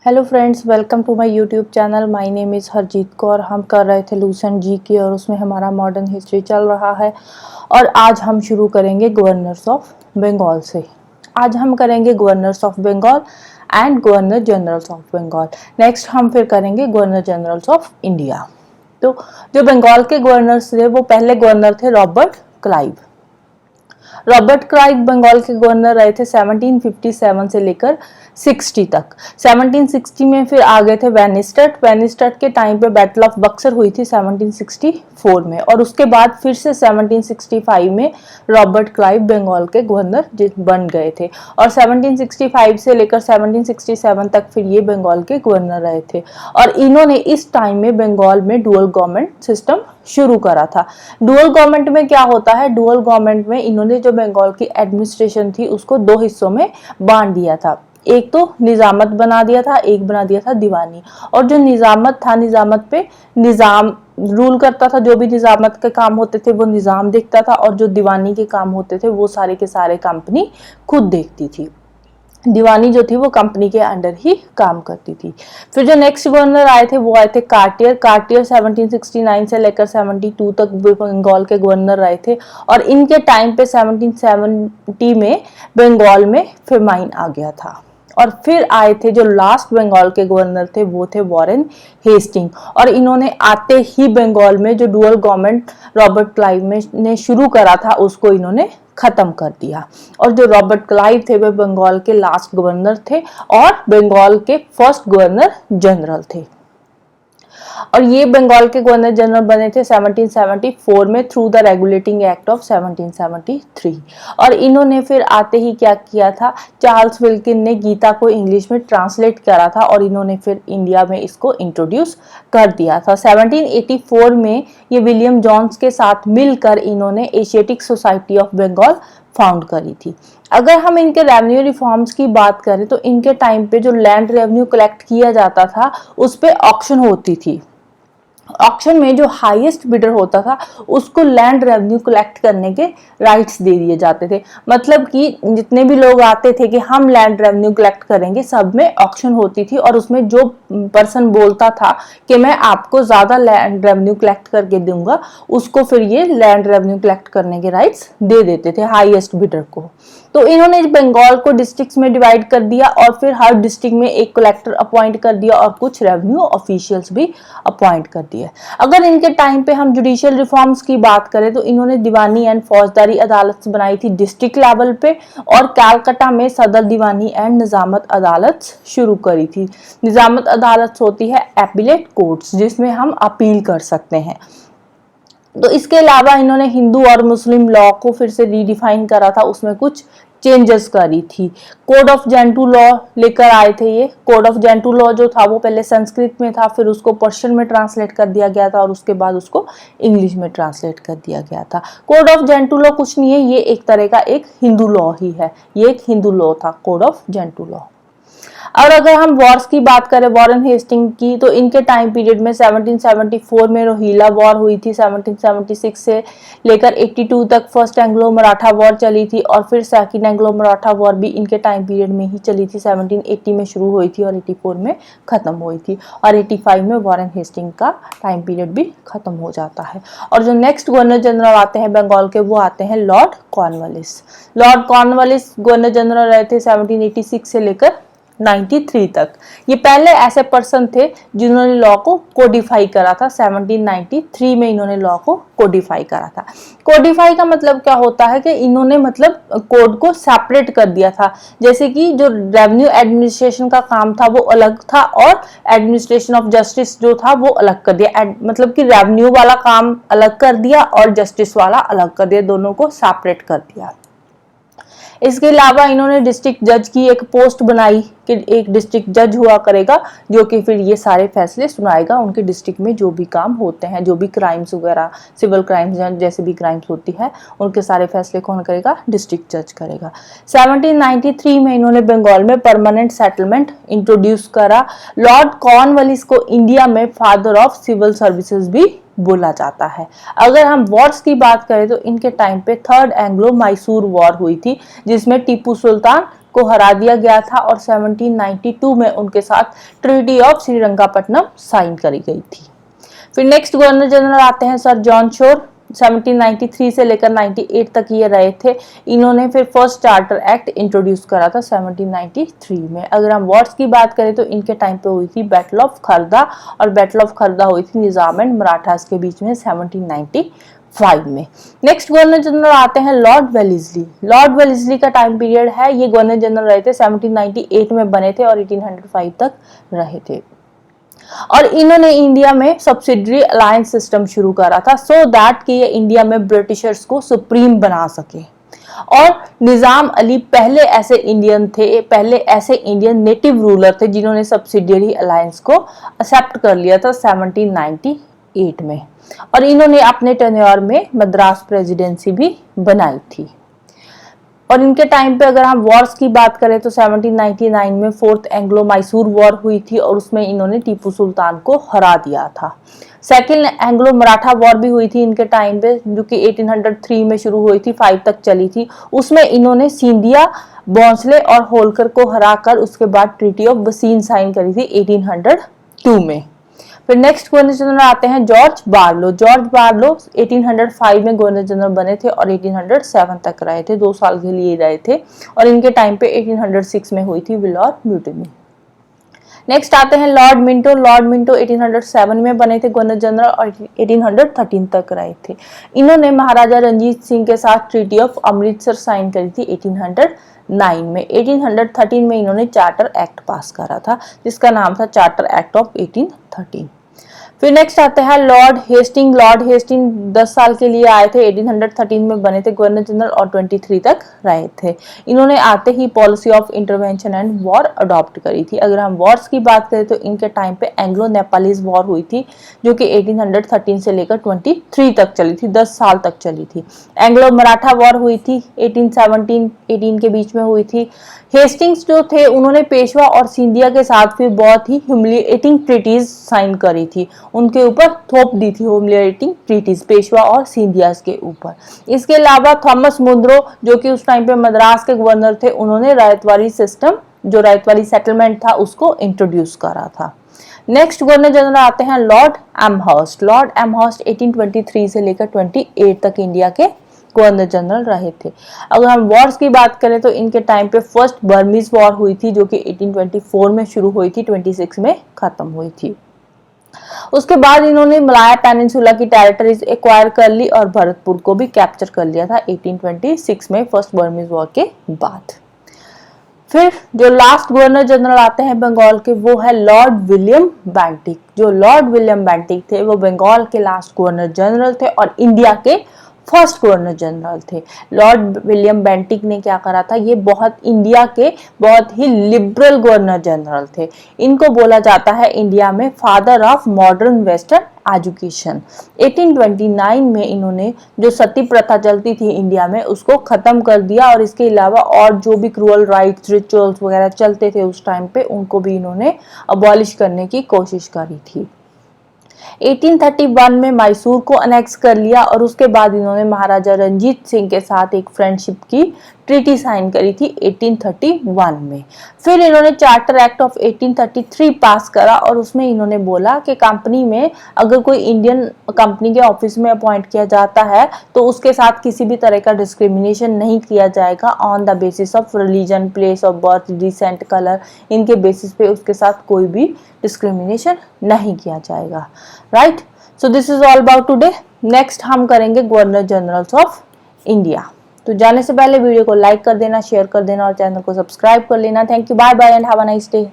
Hello friends, welcome to my YouTube channel. My name is Harjeet Kaur. हम कर रहे थे लूसेंट जी की और उसमें हमारा मॉडर्न हिस्ट्री चल रहा है और आज हम शुरू करेंगे गवर्नर्स ऑफ बंगाल से। आज हम करेंगे governors of Bengal and governor generals of Bengal. Next हम फिर करेंगे गवर्नर जनरल्स ऑफ इंडिया। तो जो बंगाल के गवर्नर्स थे वो पहले गवर्नर थे Robert Clive. Robert Clive Bengal के गवर्नर रहे थे 1757 से लेकर 60 तक। 1760 में फिर आ गए थे वेनिस्टट। वेनिस्टट के टाइम पे बैटल ऑफ बक्सर हुई थी 1764 में और उसके बाद फिर से 1765 में रॉबर्ट क्लाइव बंगाल के गवर्नर बन गए थे और 1765 से लेकर 1767 तक फिर ये बंगाल के गवर्नर रहे थे और इन्होंने इस टाइम में बंगाल में डुअल गवर्नमेंट सिस्टम शुरू करा था। डुअल गवर्नमेंट में क्या होता है? डुअल गवर्नमेंट में इन्होंने जो बंगाल की एडमिनिस्ट्रेशन थी उसको दो हिस्सों में बांट दिया था। एक तो निजामत बना दिया था, एक बना दिया था दीवानी। और जो निजामत था, निजामत पे निजाम रूल करता था। जो भी निजामत के काम होते थे वो निजाम देखता था और जो दीवानी के काम होते थे वो सारे के सारे कंपनी खुद देखती थी। दीवानी जो थी वो कंपनी के अंडर ही काम करती थी। फिर जो नेक्स्ट गवर्नर आए थे वो आए थे कार्टियर। कार्टियर 1769 से लेकर 72 तक बंगाल के गवर्नर रहे थे और इनके टाइम पे 1770 में बंगाल में फेमाइन आ गया था। और फिर आए थे जो लास्ट बंगाल के गवर्नर थे वो थे वॉरेन हेस्टिंग और इन्होंने आते ही बंगाल में जो डुअल गवर्नमेंट रॉबर्ट क्लाइव ने शुरू करा था उसको इन्होंने खत्म कर दिया। और जो रॉबर्ट क्लाइव थे वे बंगाल के लास्ट गवर्नर थे और बंगाल के फर्स्ट गवर्नर जनरल थे और ये बंगाल के गवर्नर जनरल बने थे 1774 में through the regulating act of 1773। और इन्होंने फिर आते ही क्या किया था, चार्ल्स विल्किन ने गीता को इंग्लिश में ट्रांसलेट करा था और इन्होंने फिर इंडिया में इसको इंट्रोड्यूस कर दिया था। 1784 में ये विलियम जॉन्स के साथ मिलकर इन्होंने Asiatic Society of Bengal found करी थी। अगर हम इनके रेवेन्यू रिफॉर्म्स की बात करें तो इनके टाइम पे जो लैंड रेवेन्यू कलेक्ट किया जाता था उस पे ऑक्शन होती थी। ऑक्शन में जो हाईएस्ट बिडर होता था उसको लैंड रेवेन्यू कलेक्ट करने के राइट्स दे दिए जाते थे। मतलब कि जितने भी लोग आते थे कि हम लैंड रेवेन्यू कलेक्ट करेंगे, सब में ऑक्शन होती थी और उसमें जो पर्सन बोलता था कि मैं आपको ज्यादा लैंड रेवेन्यू कलेक्ट करके दूंगा उसको फिर ये लैंड रेवेन्यू कलेक्ट करने के राइट्स दे देते थे हाईएस्ट बिडर को। तो इन्होंने बंगाल को डिस्ट्रिक्ट्स में डिवाइड कर दिया और फिर हर डिस्ट्रिक्ट में एक कलेक्टर अपॉइंट कर दिया और कुछ रेवेन्यू ऑफिशियल्स भी अपॉइंट कर दिए। अगर इनके टाइम पे हम जुडिशियल रिफॉर्म्स की बात करें तो इन्होंने दीवानी एंड फौजदारी अदालत बनाई थी डिस्ट्रिक्ट लेवल पे और कलकत्ता में सदर दीवानी एंड निजामत अदालत शुरू करी थी। निजामत अदालत होती है एपीलेट कोर्ट्स जिसमें हम अपील कर सकते हैं। तो इसके अलावा इन्होंने हिंदू और मुस्लिम लॉ को फिर से रीडिफाइन करा था, उसमें कुछ चेंजेस करी थी। कोड ऑफ जेंटू लॉ लेकर आए थे ये। कोड ऑफ जेंटू लॉ जो था वो पहले संस्कृत में था, फिर उसको पर्शियन में ट्रांसलेट कर दिया गया था और उसके बाद उसको इंग्लिश में ट्रांसलेट कर दिया गया था। कोड ऑफ जेंटू लॉ कुछ नहीं है, ये एक तरह का एक हिंदू लॉ ही है। ये एक हिंदू लॉ था कोड ऑफ जेंटू लॉ। और अगर हम वॉर्स की बात करें वॉरेन हेस्टिंग की तो इनके टाइम पीरियड में 1774 में रोहिला वॉर हुई थी। 1776 से लेकर 82 तक फर्स्ट एंग्लो मराठा वॉर चली थी और फिर सेकंड एंग्लो मराठा वॉर भी इनके टाइम पीरियड में ही चली थी। 1780 में शुरू हुई थी और 84 में खत्म हुई थी और 85 में वॉरेन हेस्टिंग का टाइम पीरियड भी खत्म हो जाता है। और जो नेक्स्ट गवर्नर जनरल आते हैं बंगाल के वो आते हैं Lord Cornwallis. Lord Cornwallis governor general रहे थे 1786 से लेकर 93 तक। ये पहले ऐसे पर्सन थे जिन्होंने लॉ को कोडिफाई करा था। 1793 में इन्होंने लॉ को कोडिफाई करा था। कोडिफाई का मतलब क्या होता है कि इन्होंने मतलब कोड को सेपरेट कर दिया था। जैसे कि जो रेवेन्यू एडमिनिस्ट्रेशन का काम था वो अलग था और एडमिनिस्ट्रेशन ऑफ जस्टिस जो था वो अलग कर दिया। मतलब कि रेवेन्यू वाला काम अलग कर दिया और जस्टिस वाला अलग कर दिया, दोनों को सेपरेट कर दिया। इसके अलावा इन्होंने डिस्ट्रिक्ट जज की एक पोस्ट बनाई कि एक डिस्ट्रिक्ट जज हुआ करेगा जो कि फिर ये सारे फैसले सुनाएगा उनके डिस्ट्रिक्ट में जो भी काम होते हैं, जो भी क्राइम्स वगैरह सिविल क्राइम्स जैसे भी क्राइम्स होती है उनके सारे फैसले कौन करेगा? डिस्ट्रिक्ट जज करेगा। 1793 में इन्होंने बंगाल में परमानेंट सेटलमेंट इंट्रोड्यूस करा। लॉर्ड कॉर्नवालिस को इंडिया में फादर ऑफ सिविल सर्विसेज भी बोला जाता है। अगर हम वॉर्स की बात करें तो इनके टाइम पे थर्ड एंग्लो मैसूर वॉर हुई थी, जिसमें टीपू सुल्तान को हरा दिया गया था और 1792 में उनके साथ ट्रीटी ऑफ श्रीरंगापट्टनम साइन करी गई थी। फिर नेक्स्ट गवर्नर जनरल आते हैं सर जॉन शोर। 1793 से लेकर 98 तक ये रहे थे। इन्होंने फिर फर्स्ट चार्टर एक्ट इंट्रोड्यूस करा था 1793 में। अगर हम वॉर्स की बात करें तो इनके टाइम पे हुई थी बैटल ऑफ खरदा, और बैटल ऑफ खरदा हुई थी निजाम एंड मराठास के बीच में 1795 में। नेक्स्ट गवर्नर जनरल आते हैं लॉर्ड वेलेस्ली। लॉर्ड वेलेस्ली का टाइम पीरियड है, ये गवर्नर जनरल रहे थे 1798 में बने थे और 1805 तक रहे थे। और इन्होंने इंडिया में सब्सिडरी अलायंस सिस्टम शुरू करा था सो दैट कि ये इंडिया में ब्रिटिशर्स को सुप्रीम बना सके। और निजाम अली पहले ऐसे इंडियन थे, पहले ऐसे इंडियन नेटिव रूलर थे जिन्होंने सब्सिडरी अलायंस को एक्सेप्ट कर लिया था 1798 में। और इन्होंने अपने टेन्योर में मद्रास प्रेसिडेंसी भी बनाई थी। और इनके टाइम पे अगर हम वॉर्स की बात करें तो 1799 में फोर्थ एंग्लो मैसूर वॉर हुई थी और उसमें इन्होंने टीपू सुल्तान को हरा दिया था। सेकेंड एंग्लो मराठा वॉर भी हुई थी इनके टाइम पे, जो कि 1803 में शुरू हुई थी, 5 तक चली थी। उसमें इन्होंने सिंधिया, भोंसले और होलकर को हराकर उसके बाद ट्रीटी ऑफ बसीन साइन करी थी 1802 में। फिर नेक्स्ट गवर्नर जनरल आते हैं जॉर्ज बार्लो। जॉर्ज बार्लो 1805 में गवर्नर जनरल बने थे और 1807 तक रहे थे, 2 साल के लिए रहे थे। और इनके टाइम पे 1806 में हुई थी विलौर म्यूटिनी। नेक्स्ट आते हैं लॉर्ड मिंटो। लॉर्ड मिंटो 1807 में बने थे गवर्नर जनरल और 1813 तक रहे थे। इन्होंने महाराजा रंजीत सिंह के साथ ट्रीटी ऑफ अमृतसर साइन करी थी 1809 में। 1813 में इन्होंने चार्टर एक्ट पास करा था जिसका नाम था चार्टर एक्ट ऑफ 1813। फिर नेक्स्ट आते हैं लॉर्ड हेस्टिंग। लॉर्ड हेस्टिंग 10 साल के लिए आए थे, 1813 में बने थे गवर्नर जनरल और 23 तक रहे थे। इन्होंने आते ही policy of intervention and war adopt करी थी। अगर हम वॉर्स की बात करें तो इनके टाइम पे एंग्लो नेपालीज वॉर हुई थी जो कि 1813 से लेकर 23 तक चली थी, 10 साल तक चली थी। एंग्लो मराठा वॉर हुई थी 1817-18 के बीच में हुई थी। हेस्टिंग्स जो थे उन्होंने पेशवा और सिंधिया के साथ फिर बहुत ही ह्यूमिलिएटिंग ट्रीटीज साइन करी थी, उनके ऊपर थोप दी थी ह्यूमिलिएटिंग ट्रीटीज पेशवा और सिंधिया के ऊपर। इसके अलावा थॉमस मुंद्रो जो कि उस टाइम पे मद्रास के गवर्नर थे, उन्होंने रायतवाड़ी सिस्टम, जो रायतवाड़ी सेटलमेंट था, उसको इंट्रोड्यूस करा था। नेक्स्ट गवर्नर जनरल आते हैं लॉर्ड एमहर्स्ट। लॉर्ड एमहर्स्ट 1823 से लेकर 28 तक इंडिया के गवर्नर जनरल रहे थे। अगर हम वॉर्स की बात करें तो इनके टाइम पे फर्स्ट बर्मीज वॉर हुई थी जो कि 1824 में शुरू हुई थी, 26 में खत्म हुई थी। उसके बाद इन्होंने मलाया पेनिनसुला की टेरिटरीज एक्वायर कर ली और भरतपुर को भी कैप्चर कर लिया था 1826 में फर्स्ट बर्मीज वॉर के बाद। फिर जो लास्ट गवर्नर जनरल आते हैं बंगाल के, वो है लॉर्ड विलियम बेंटिक। जो लॉर्ड विलियम बेंटिक थे वो बंगाल के लास्ट गवर्नर जनरल थे और इंडिया के फर्स्ट गवर्नर जनरल थे। लॉर्ड विलियम बेंटिक ने क्या करा था, ये बहुत इंडिया के बहुत ही लिबरल गवर्नर जनरल थे। इनको बोला जाता है इंडिया में father of modern western education. 1829 में इन्होंने जो सती प्रथा चलती थी इंडिया में उसको खत्म कर दिया और इसके अलावा और जो भी क्रूअल राइट्स, रिचुअल्स वगैरह चलते थे उस टाइम पे, उनको भी इन्होंने अबॉलिश करने की कोशिश करी थी। 1831 में मैसूर को अनेक्स कर लिया और उसके बाद इन्होंने महाराजा रंजीत सिंह के साथ एक फ्रेंडशिप की ट्रीटी साइन करी थी 1831 में। फिर इन्होंने चार्टर एक्ट ऑफ 1833 पास करा और उसमें इन्होंने बोला कि कंपनी में अगर कोई इंडियन कंपनी के ऑफिस में अपॉइंट किया जाता है तो उसके साथ किसी भी तरह का डिस्क्रिमिनेशन नहीं किया जाएगा on the basis of religion, place of birth, descent, colour, इनके बेसिस पे उसके साथ कोई भी डिस्क्रिमिनेशन नहीं किया जाएगा। Right, so this is all about today. Next हम करेंगे गवर्नर जनरल्स ऑफ इंडिया। तो जाने से पहले वीडियो को लाइक कर देना, शेयर कर देना और चैनल को सब्सक्राइब कर लेना। Thank you, bye bye and have a nice day.